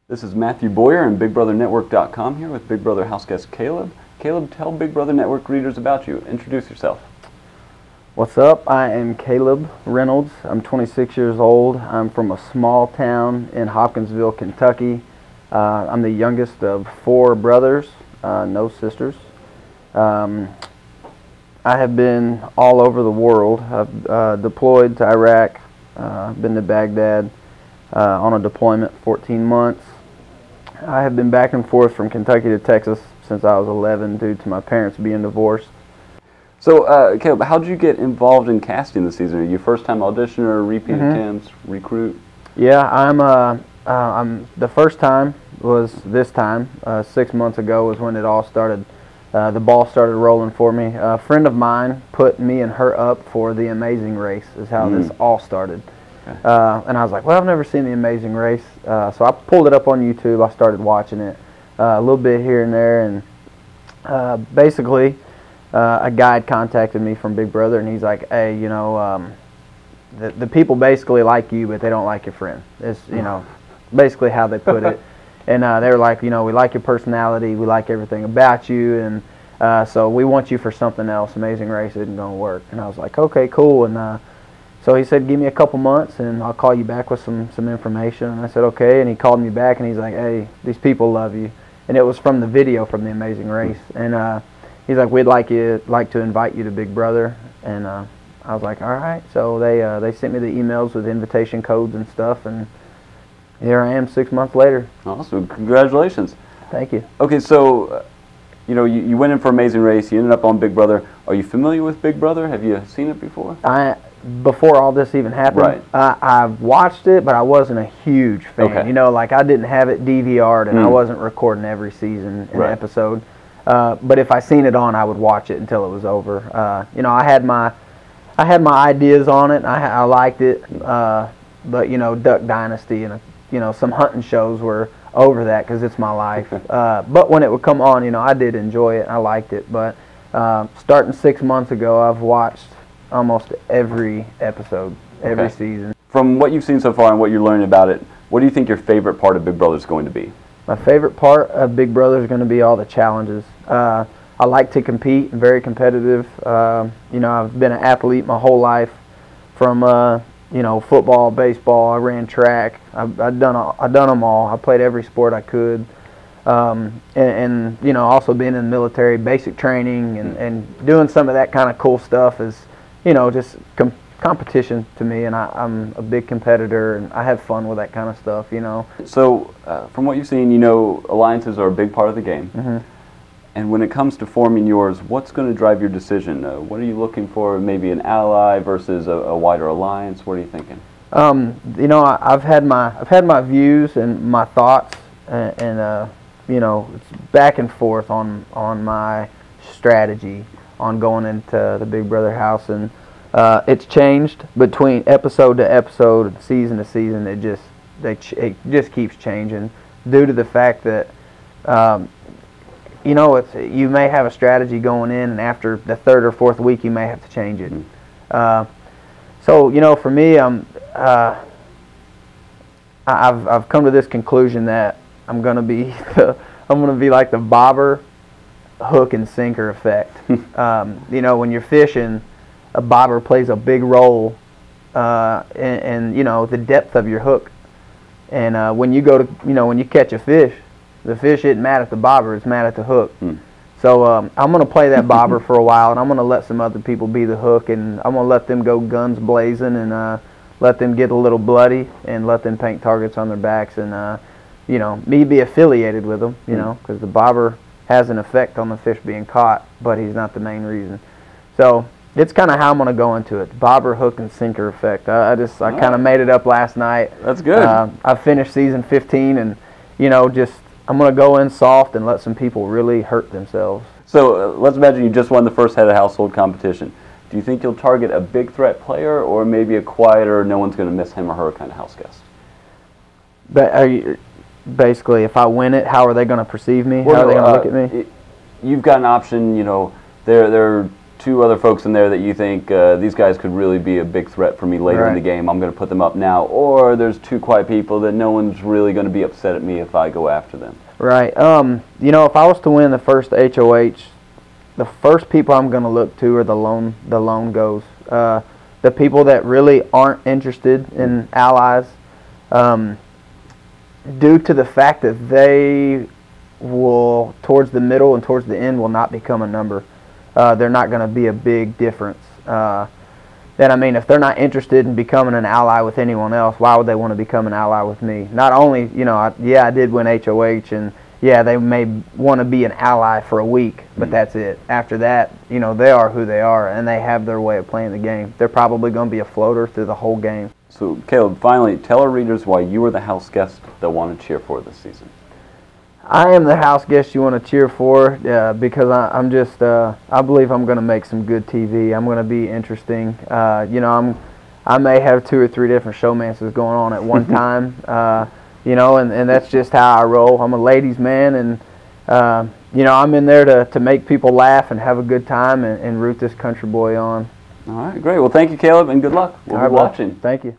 This is Matthew Boyer and BigBrotherNetwork.com here with Big Brother Houseguest Caleb. Caleb, tell Big Brother Network readers about you. Introduce yourself. What's up? I am Caleb Reynolds. I'm 26 years old. I'm from a small town in Hopkinsville, Kentucky. I'm the youngest of 4 brothers, no sisters. I have been all over the world. I've deployed to Iraq, been to Baghdad on a deployment 14 months. I have been back and forth from Kentucky to Texas since I was 11 due to my parents being divorced. So, Caleb, how did you get involved in casting this season? Are you first-time auditioner, repeat attempts, recruit? Yeah, I'm the first time was this time. 6 months ago was when it all started. The ball started rolling for me. A friend of mine put me and her up for The Amazing Race is how this all started. And I was like, well, I've never seen The Amazing Race. So I pulled it up on YouTube. I started watching it a little bit here and there. And basically, a guide contacted me from Big Brother, and he's like, hey, you know, the people basically like you, but they don't like your friend. It's, you know, basically how they put it. And they were like, you know, we like your personality. We like everything about you. And so we want you for something else. Amazing Race isn't going to work. And I was like, okay, cool. And so he said, give me a couple months and I'll call you back with some information. And I said, okay. And he called me back and he's like, hey, these people love you. And it was from the video from The Amazing Race. And he's like, we'd like to invite you to Big Brother. And I was like, all right. So they sent me the emails with invitation codes and stuff. And here I am 6 months later. Awesome. Congratulations. Thank you. Okay, so, you know, you went in for Amazing Race. You ended up on Big Brother. Are you familiar with Big Brother? Have you seen it before? Before all this even happened, right. I've watched it, but I wasn't a huge fan. Okay. You know, like I didn't have it DVR'd, and I wasn't recording every season and episode. But if I seen it on, I would watch it until it was over. You know, I had my ideas on it. And I liked it, but you know, Duck Dynasty and you know, some hunting shows were over that because it's my life. But when it would come on, you know, I did enjoy it. I liked it. But starting 6 months ago, I've watched almost every episode, every season. From what you've seen so far and what you're learning about it, what do you think your favorite part of Big Brother is going to be? My favorite part of Big Brother is going to be all the challenges. I like to compete. I'm very competitive. You know, I've been an athlete my whole life, from you know, football, baseball. I ran track. I've done them all. I played every sport I could. And you know, also being in the military, basic training and doing some of that kind of cool stuff is, you know, just competition to me, and I'm a big competitor, and I have fun with that kind of stuff, you know. So, from what you've seen, you know, alliances are a big part of the game. And when it comes to forming yours, what's going to drive your decision? What are you looking for? Maybe an ally versus a wider alliance? What are you thinking? You know, I've had my views and my thoughts, and you know, it's back and forth on my strategy on going into the Big Brother house, and it's changed between episode to episode, season to season. It just keeps changing due to the fact that you know, you may have a strategy going in, and after the 3rd or 4th week, you may have to change it. So you know, for me, I've come to this conclusion that I'm gonna be like the bobber, hook and sinker effect. You know, when you're fishing, a bobber plays a big role in you know, the depth of your hook. And when you go to, you know, when you catch a fish, the fish isn't mad at the bobber, it's mad at the hook. So I'm going to play that bobber for a while, and I'm going to let some other people be the hook, and I'm going to let them go guns blazing, and let them get a little bloody, and let them paint targets on their backs, and you know, me be affiliated with them, you know, because the bobber has an effect on the fish being caught, but he's not the main reason. So it's kind of how I'm going to go into it. Bobber, hook, and sinker effect. I kind of made it up last night. That's good. I finished season 15, and you know, I'm going to go in soft and let some people really hurt themselves. So let's imagine you just won the first head of household competition. Do you think you'll target a big threat player, or maybe a quieter, no one's going to miss him or her kind of house guest? But basically, if I win it, how are they going to perceive me? Well, how are they going to look at me? You've got an option. You know, they're two other folks in there that you think these guys could really be a big threat for me later in the game, I'm going to put them up now. Or there's two quiet people that no one's really going to be upset at me if I go after them. Right. You know, if I was to win the first HOH, the first people I'm going to look to are the lone goes. The people that really aren't interested in allies, due to the fact that they will, towards the middle and towards the end, will not become a number. They're not going to be a big difference. Then, I mean, if they're not interested in becoming an ally with anyone else, why would they want to become an ally with me? Not only, you know, I did win HOH, and yeah, they may want to be an ally for a week, but that's it. After that, you know, they are who they are, and they have their way of playing the game. They're probably going to be a floater through the whole game. So, Caleb, finally, tell our readers why you were the house guest they'll want to cheer for this season. I am the house guest you want to cheer for because I'm just, I believe I'm going to make some good TV. I'm going to be interesting. You know, I may have 2 or 3 different showmances going on at one time. You know, and that's just how I roll. I'm a ladies' man, and you know, I'm in there to make people laugh and have a good time and root this country boy on. All right, great. Well, thank you, Caleb, and good luck. We'll be watching. Thank you.